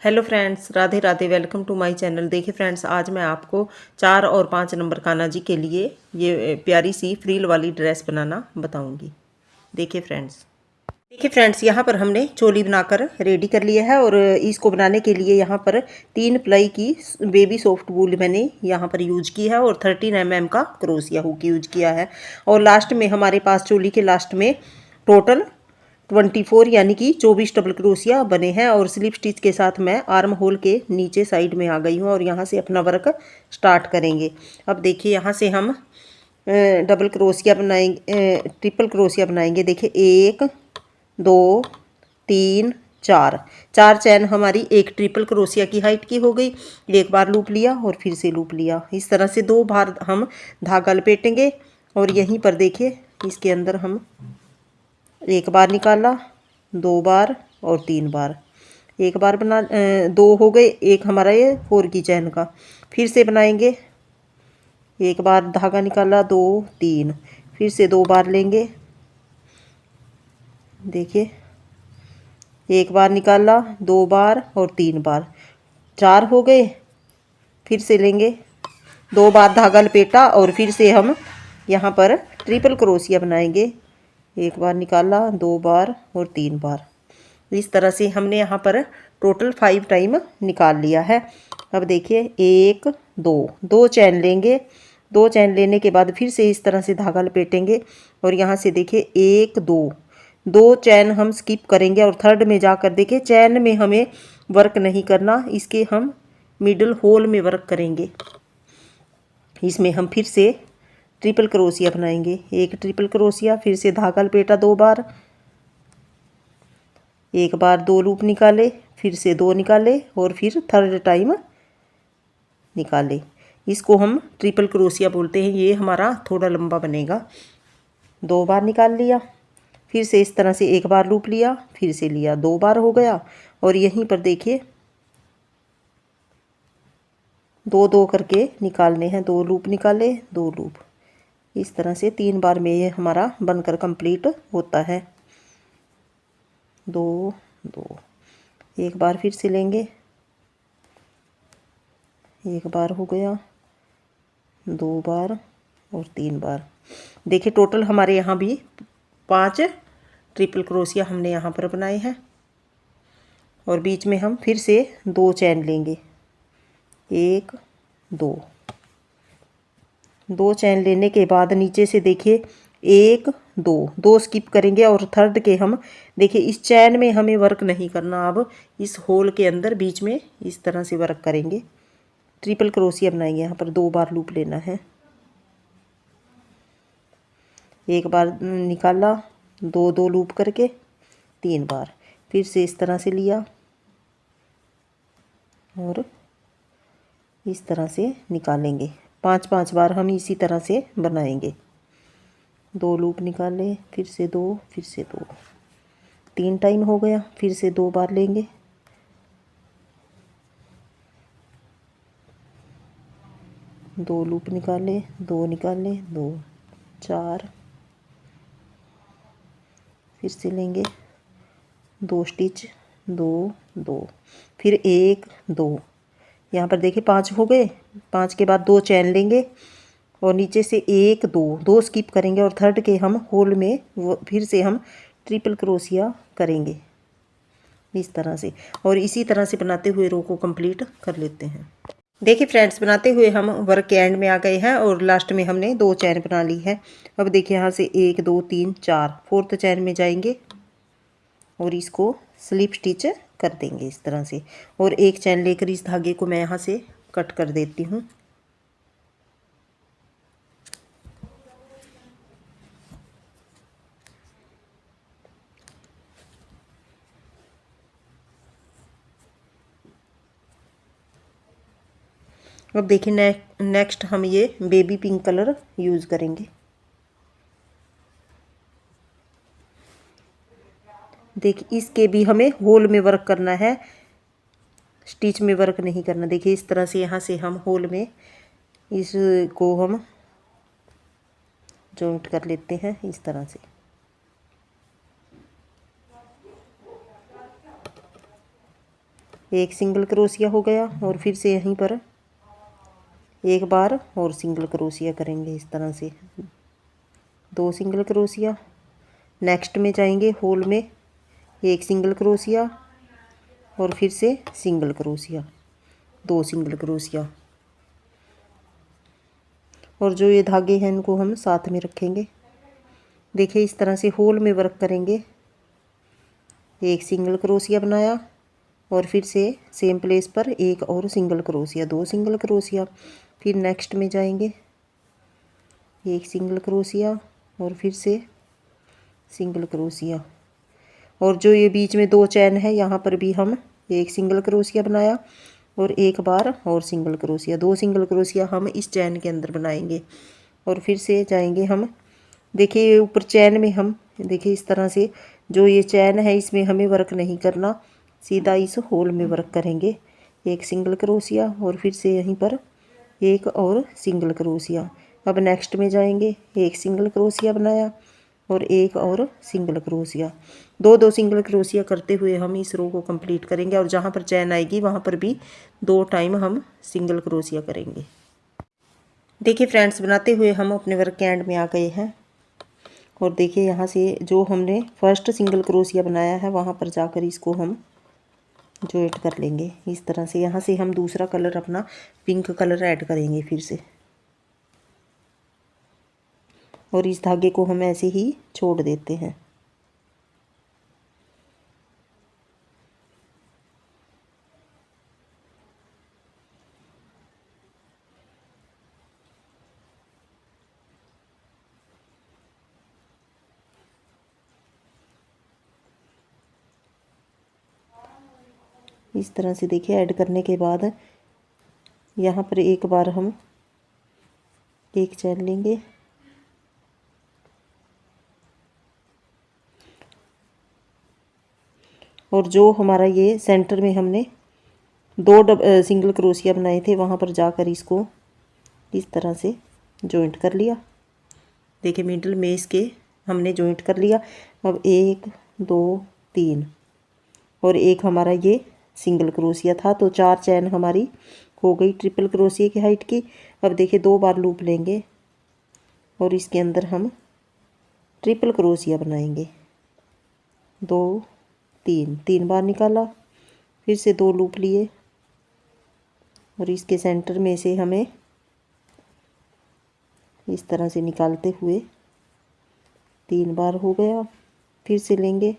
Hello friends, Radhe Radhe. Welcome to my channel. देखिए friends, आज मैं आपको 4 और 5 नंबर कान्हा जी के लिए ये प्यारी सी फ्रील वाली ड्रेस बनाना बताऊंगी। देखिए फ्रेंड्स, यहाँ पर हमने चोली बनाकर रेडी कर लिया है और इसको बनाने के लिए यहाँ पर 3 प्लाई की बेबी सॉफ्ट वूल मैंने यहाँ पर यूज की है और 13 mm का क्रोशिया हुक यूज किया है। और लास्ट में हमारे पास चोली के लास्ट में टोटल 24 यानी कि 24 डबल क्रोशिया बने हैं। और स्लिप स्टिच के साथ मैं आर्म होल के नीचे साइड में आ गई हूँ और यहाँ से अपना वर्क स्टार्ट करेंगे। अब देखिए, यहाँ से हम डबल क्रोशिया बनाएंगे, ट्रिपल क्रोशिया बनाएंगे। देखिए 1 2 3 4 4 चैन हमारी एक ट्रिपल क्रोशिया की हाइट की हो गई। एक बार लूप लिया और फिर से लूप लिया। इस तरह से 2 बार हम धागा लपेटेंगे और यहीं पर देखिए इसके अंदर हम एक बार निकाला, 2 बार और 3 बार। एक बार बना 2 हो गए, एक हमारा ये 4 की चैन का। फिर से बनाएंगे, एक बार धागा निकाला, 2 3, फिर से 2 बार लेंगे। देखिए एक बार निकाला, 2 बार और 3 बार, 4 हो गए। फिर से लेंगे, 2 बार धागा लपेटा और फिर से हम यहाँ पर ट्रिपल क्रोशिया बनाएंगे। एक बार निकाला, 2 बार और 3 बार। इस तरह से हमने यहाँ पर टोटल 5 टाइम निकाल लिया है। अब देखिए 1 2 2 चैन लेंगे। 2 चैन लेने के बाद फिर से इस तरह से धागा लपेटेंगे और यहाँ से देखिए 1 2 2 चैन हम स्किप करेंगे और थर्ड में जाकर देखिए चैन में हमें वर्क नहीं करना, इसके हम मिडल होल में वर्क करेंगे। इसमें हम फिर से ट्रिपल क्रोशिया बनाएंगे। एक ट्रिपल क्रोशिया, फिर से धागा लपेटा 2 बार, एक बार 2 लूप निकाले, फिर से 2 निकाले और फिर थर्ड टाइम निकाले। इसको हम ट्रिपल क्रोशिया बोलते हैं। ये हमारा थोड़ा लंबा बनेगा। 2 बार निकाल लिया, फिर से इस तरह से एक बार लूप लिया, फिर से लिया, 2 बार हो गया। और यहीं पर देखिए 2 2 करके निकालने हैं। 2 लूप निकाले, 2 लूप। इस तरह से 3 बार में ये हमारा बनकर कंप्लीट होता है। 2 2, एक बार फिर से लेंगे, एक बार हो गया, 2 बार और 3 बार। देखिए टोटल हमारे यहाँ भी 5 ट्रिपल क्रोशिया हमने यहाँ पर बनाए हैं। और बीच में हम फिर से 2 चैन लेंगे। 1 2 2 चैन लेने के बाद नीचे से देखिए 1 2 2 स्किप करेंगे और थर्ड के हम देखिए इस चैन में हमें वर्क नहीं करना। अब इस होल के अंदर बीच में इस तरह से वर्क करेंगे। ट्रिपल क्रोशिया बनाएंगे। यहाँ पर 2 बार लूप लेना है। एक बार निकाला, 2 2 लूप करके 3 बार, फिर से इस तरह से लिया और इस तरह से निकालेंगे। 5 5 बार हम इसी तरह से बनाएंगे। 2 लूप निकाले, फिर से 2, फिर से 2, 3 टाइम हो गया। फिर से 2 बार लेंगे, 2 लूप निकाले, 2 निकाले, 2 4, फिर से लेंगे, 2 स्टिच, 2 2, फिर 1 2। यहाँ पर देखिए 5 हो गए। 5 के बाद 2 चैन लेंगे और नीचे से 1 2 2 स्किप करेंगे और थर्ड के हम होल में फिर से हम ट्रिपल क्रोशिया करेंगे इस तरह से। और इसी तरह से बनाते हुए रो को कंप्लीट कर लेते हैं। देखिए फ्रेंड्स, बनाते हुए हम वर्क के एंड में आ गए हैं और लास्ट में हमने 2 चैन बना ली है। अब देखिए यहाँ से 1 2 3 4, फोर्थ चैन में जाएंगे और इसको स्लिप स्टिच कर देंगे इस तरह से। और एक चैन लेकर इस धागे को मैं यहाँ से कट कर देती हूँ। अब देखिए नेक्स्ट हम ये बेबी पिंक कलर यूज़ करेंगे। देखिए इसके भी हमें होल में वर्क करना है, स्टिच में वर्क नहीं करना। देखिए इस तरह से यहाँ से हम होल में इसको हम जॉइंट कर लेते हैं इस तरह से। एक सिंगल क्रोशिया हो गया और फिर से यहीं पर एक बार और सिंगल क्रोशिया करेंगे इस तरह से, 2 सिंगल क्रोशिया। नेक्स्ट में जाएंगे होल में, एक सिंगल क्रोशिया और फिर से सिंगल क्रोशिया, 2 सिंगल क्रोशिया। और जो ये धागे हैं इनको हम साथ में रखेंगे। देखिए इस तरह से होल में वर्क करेंगे। एक सिंगल क्रोशिया बनाया और फिर से सेम प्लेस पर एक और सिंगल क्रोशिया, 2 सिंगल क्रोशिया। फिर नेक्स्ट में जाएंगे, एक सिंगल क्रोशिया और फिर से सिंगल क्रोशिया। और जो ये बीच में 2 चैन है यहाँ पर भी हम एक सिंगल क्रोशिया बनाया और एक बार और सिंगल क्रोशिया, 2 सिंगल क्रोशिया हम इस चैन के अंदर बनाएंगे। और फिर से जाएंगे हम, देखिए ऊपर चैन में हम देखिए इस तरह से जो ये चैन है इसमें हमें वर्क नहीं करना, सीधा इस होल में वर्क करेंगे। एक सिंगल क्रोशिया और फिर से यहीं पर एक और सिंगल क्रोशिया। अब नेक्स्ट में जाएंगे, एक सिंगल क्रोशिया बनाया और एक और सिंगल क्रोशिया, 2 सिंगल क्रोशिया करते हुए हम इस रो को कंप्लीट करेंगे। और जहाँ पर चैन आएगी वहाँ पर भी 2 टाइम हम सिंगल क्रोशिया करेंगे। देखिए फ्रेंड्स, बनाते हुए हम अपने वर्क के एंड में आ गए हैं। और देखिए यहाँ से जो हमने फर्स्ट सिंगल क्रोशिया बनाया है वहाँ पर जाकर इसको हम जॉइंट कर लेंगे इस तरह से। यहाँ से हम दूसरा कलर अपना पिंक कलर ऐड करेंगे फिर से, और इस धागे को हम ऐसे ही छोड़ देते हैं। इस तरह से देखिए ऐड करने के बाद यहाँ पर एक बार हम एक चैन लेंगे और जो हमारा ये सेंटर में हमने 2 सिंगल क्रोशिया बनाए थे वहाँ पर जाकर इसको इस तरह से जॉइंट कर लिया। देखिए मिडल में इसके हमने जॉइंट कर लिया। अब 1 2 3 और एक हमारा ये सिंगल क्रोशिया था, तो 4 चैन हमारी हो गई ट्रिपल क्रोशिया की हाइट की। अब देखिए 2 बार लूप लेंगे और इसके अंदर हम ट्रिपल क्रोशिया बनाएंगे, 2 3 बार निकाला, फिर से 2 लूप लिए और इसके सेंटर में से हमें इस तरह से निकालते हुए 3 बार हो गया। फिर से लेंगे,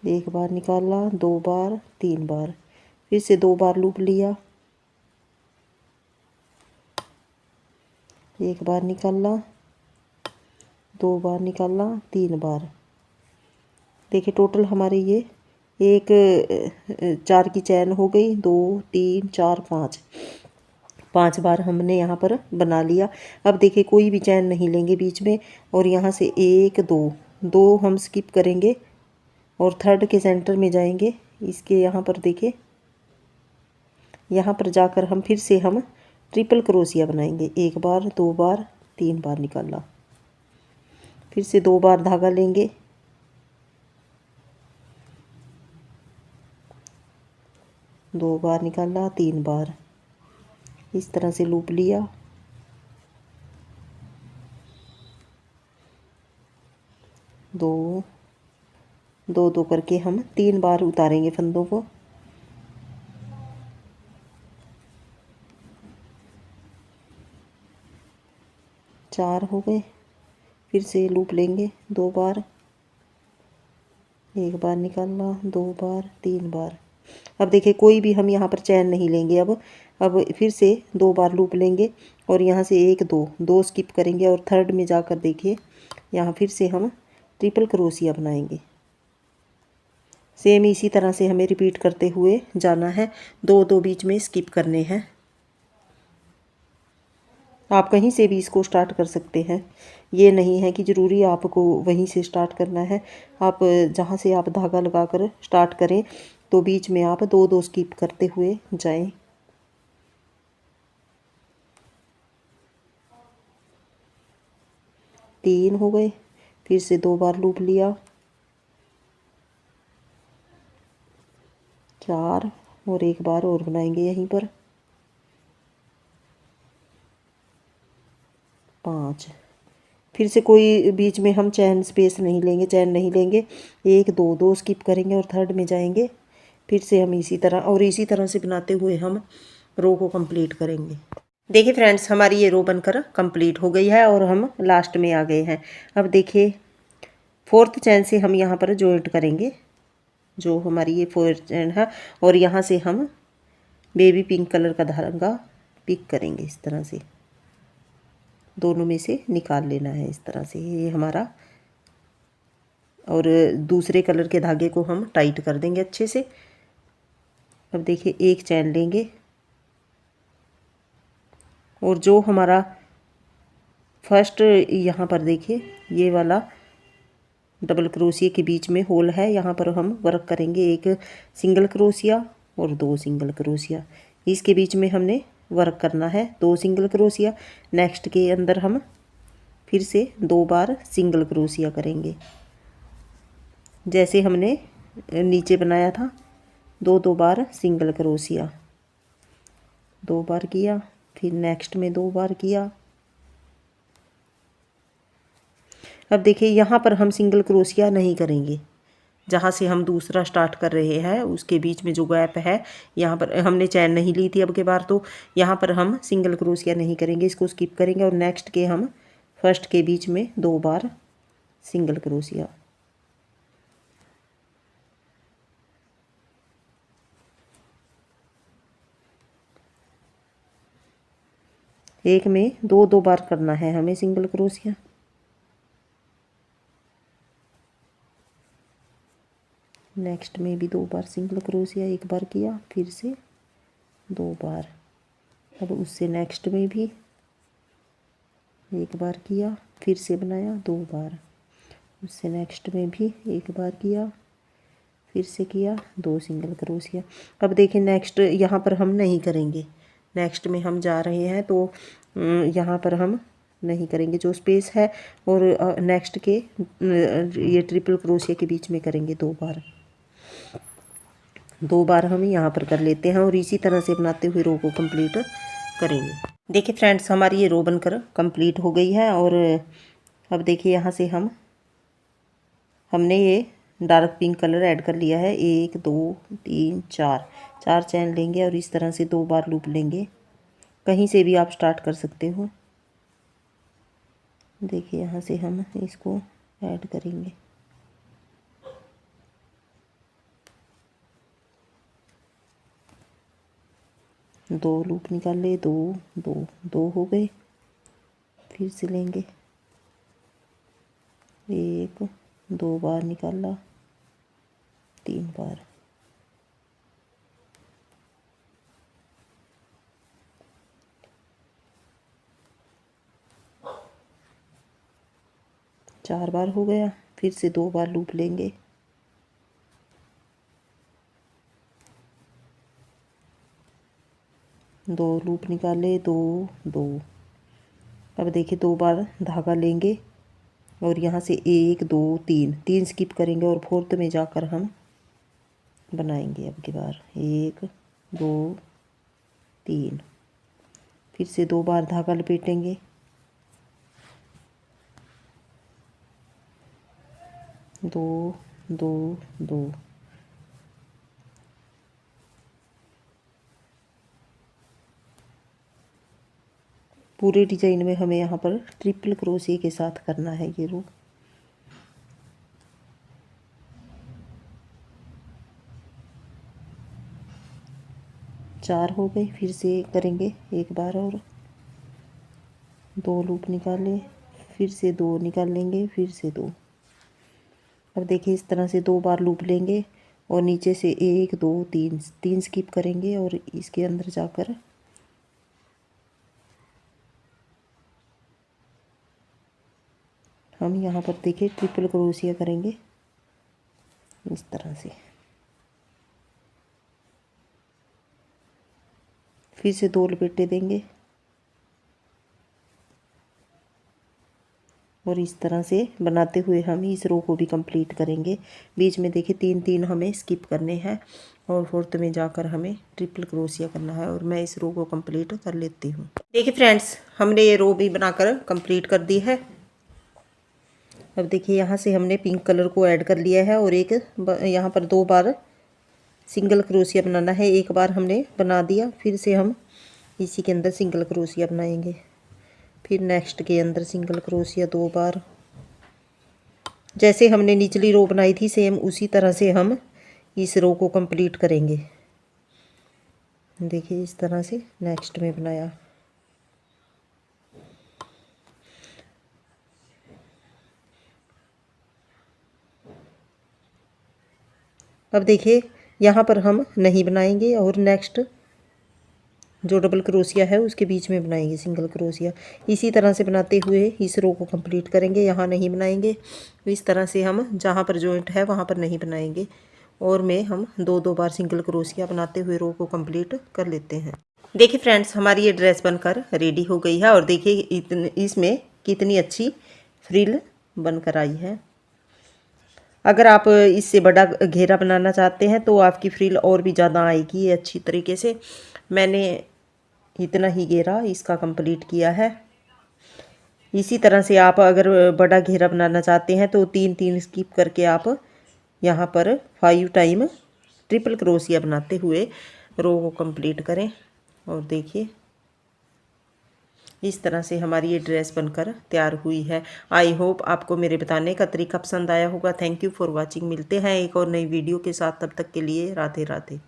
एक बार निकाला, 2 बार, 3 बार, फिर से 2 बार लूप लिया, एक बार निकाला, 2 बार निकाला, 3 बार। देखिए टोटल हमारे ये एक 4 की चैन हो गई, 2 3 4 5 बार हमने यहाँ पर बना लिया। अब देखिए कोई भी चैन नहीं लेंगे बीच में, और यहाँ से 1 2 हम स्किप करेंगे और थर्ड के सेंटर में जाएंगे। इसके यहाँ पर देखिए, यहाँ पर जाकर हम फिर से हम ट्रिपल क्रोशिया बनाएंगे, 1 बार 2 बार 3 बार निकाला, फिर से 2 बार धागा लेंगे, दो बार निकाला, 3 बार, इस तरह से लूप लिया, दो दो दो करके हम 3 बार उतारेंगे फंदों को। चार हो गए, फिर से लूप लेंगे 2 बार, 1 बार निकालना, 2 बार 3 बार। अब देखिए कोई भी हम यहाँ पर चैन नहीं लेंगे। अब फिर से 2 बार लूप लेंगे और यहाँ से 1 2 स्किप करेंगे और थर्ड में जाकर देखिए यहाँ फिर से हम ट्रिपल क्रोशिया बनाएंगे। सेम इसी तरह से हमें रिपीट करते हुए जाना है, 2 बीच में स्किप करने हैं। आप कहीं से भी इसको स्टार्ट कर सकते हैं, ये नहीं है कि ज़रूरी आपको वहीं से स्टार्ट करना है। आप जहाँ से आप धागा लगाकर स्टार्ट करें तो बीच में आप 2 स्किप करते हुए जाएं। तीन हो गए, फिर से 2 बार लूप लिया, 4 और एक बार और बनाएंगे यहीं पर 5। फिर से कोई बीच में हम चैन स्पेस नहीं लेंगे, चैन नहीं लेंगे, 1 2 2 स्किप करेंगे और थर्ड में जाएंगे। फिर से हम इसी तरह से बनाते हुए हम रो को कंप्लीट करेंगे। देखिए फ्रेंड्स, हमारी ये रो बनकर कंप्लीट हो गई है और हम लास्ट में आ गए हैं। अब देखिए 4th चैन से हम यहाँ पर जॉइंट करेंगे, जो हमारी ये 4th चैन है, और यहाँ से हम बेबी पिंक कलर का धागा पिक करेंगे। इस तरह से दोनों में से निकाल लेना है, इस तरह से ये हमारा। और दूसरे कलर के धागे को हम टाइट कर देंगे अच्छे से। अब देखिए एक चैन लेंगे और जो हमारा फर्स्ट यहाँ पर देखिए ये वाला डबल क्रोशिया के बीच में होल है, यहाँ पर हम वर्क करेंगे 1 सिंगल क्रोशिया और 2 सिंगल क्रोशिया। इसके बीच में हमने वर्क करना है 2 सिंगल क्रोशिया। नेक्स्ट के अंदर हम फिर से 2 बार सिंगल क्रोशिया करेंगे, जैसे हमने नीचे बनाया था। 2 बार सिंगल क्रोशिया, 2 बार किया, फिर नेक्स्ट में 2 बार किया। अब देखिए यहाँ पर हम सिंगल क्रोशिया नहीं करेंगे, जहाँ से हम दूसरा स्टार्ट कर रहे हैं उसके बीच में जो गैप है, यहाँ पर हमने चैन नहीं ली थी अब के बार, तो यहाँ पर हम सिंगल क्रोशिया नहीं करेंगे, इसको स्किप करेंगे। और नेक्स्ट के हम फर्स्ट के बीच में 2 बार सिंगल क्रोशिया। एक में 2 बार करना है हमें सिंगल क्रोशिया। नेक्स्ट में भी 2 बार सिंगल क्रोशिया, एक बार किया, फिर से 2 बार। अब उससे नेक्स्ट में भी एक बार किया, फिर से बनाया 2 बार। उससे नेक्स्ट में भी एक बार किया, फिर से किया 2 सिंगल क्रोशिया। अब देखिए नेक्स्ट यहाँ पर हम नहीं करेंगे, नेक्स्ट में हम जा रहे हैं तो यहाँ पर हम नहीं करेंगे जो स्पेस है, और नेक्स्ट के ये ट्रिपल क्रोशिया के बीच में करेंगे 2 बार। 2 बार हम यहाँ पर कर लेते हैं और इसी तरह से बनाते हुए रो को कंप्लीट करेंगे। देखिए फ्रेंड्स, हमारी ये रो बनकर कंप्लीट हो गई है। और अब देखिए यहाँ से हमने ये डार्क पिंक कलर ऐड कर लिया है। 1 2 3 4 चैन लेंगे और इस तरह से 2 बार लूप लेंगे। कहीं से भी आप स्टार्ट कर सकते हो। देखिए यहाँ से हम इसको ऐड करेंगे। दो लूप निकाले, 2 2 2 हो गए। फिर से लेंगे, 1 2 बार निकाला, 3 बार। चार बार हो गया। फिर से 2 बार लूप लेंगे, दो लूप निकाले, 2 2। अब देखिए 2 बार धागा लेंगे और यहाँ से 1 2 3 स्किप करेंगे और 4th में जाकर हम बनाएंगे। अब की बार 1 2 3, फिर से 2 बार धागा लपेटेंगे, 2 2 2। पूरे डिजाइन में हमें यहाँ पर ट्रिपल क्रोशिया के साथ करना है ये रो। चार हो गए। फिर से करेंगे एक बार और, 2 लूप निकाले, फिर से 2 निकाल लेंगे, फिर से 2। अब देखिए इस तरह से 2 बार लूप लेंगे और नीचे से 1 2 3 स्किप करेंगे और इसके अंदर जाकर हम यहाँ पर देखिए ट्रिपल क्रोशिया करेंगे इस तरह से। फिर से 2 लपेटे देंगे और इस तरह से बनाते हुए हम इस रो को भी कंप्लीट करेंगे। बीच में देखिए 3 3 हमें स्किप करने हैं और फोर्थ में जाकर हमें ट्रिपल क्रोशिया करना है और मैं इस रो को कंप्लीट कर लेती हूँ। देखिए फ्रेंड्स, हमने ये रो भी बनाकर कंप्लीट कर दी है। अब देखिए यहाँ से हमने पिंक कलर को ऐड कर लिया है और एक यहाँ पर 2 बार सिंगल क्रोशिया बनाना है। एक बार हमने बना दिया, फिर से हम इसी के अंदर सिंगल क्रोशिया बनाएंगे, फिर नेक्स्ट के अंदर सिंगल क्रोशिया 2 बार। जैसे हमने निचली रो बनाई थी सेम उसी तरह से हम इस रो को कंप्लीट करेंगे। देखिए इस तरह से नेक्स्ट में बनाया। अब देखिए यहाँ पर हम नहीं बनाएंगे और नेक्स्ट जो डबल क्रोशिया है उसके बीच में बनाएंगे सिंगल क्रोशिया। इसी तरह से बनाते हुए इस रो को कंप्लीट करेंगे। यहाँ नहीं बनाएंगे, इस तरह से हम जहाँ पर जॉइंट है वहाँ पर नहीं बनाएंगे और में हम 2-2 बार सिंगल क्रोशिया बनाते हुए रो को कंप्लीट कर लेते हैं। देखिए फ्रेंड्स, हमारी ये ड्रेस बनकर रेडी हो गई है और देखिए इसमें कितनी अच्छी फ्रिल बनकर आई है। अगर आप इससे बड़ा घेरा बनाना चाहते हैं तो आपकी फ्रिल और भी ज़्यादा आएगी अच्छी तरीके से। मैंने इतना ही घेरा इसका कंप्लीट किया है। इसी तरह से आप अगर बड़ा घेरा बनाना चाहते हैं तो 3-3 स्किप करके आप यहाँ पर 5 टाइम ट्रिपल क्रोशिया बनाते हुए रो को कंप्लीट करें। और देखिए इस तरह से हमारी ये ड्रेस बनकर तैयार हुई है। आई होप आपको मेरे बताने का तरीका पसंद आया होगा। Thank you for watching. मिलते हैं एक और नई वीडियो के साथ, तब तक के लिए राधे राधे।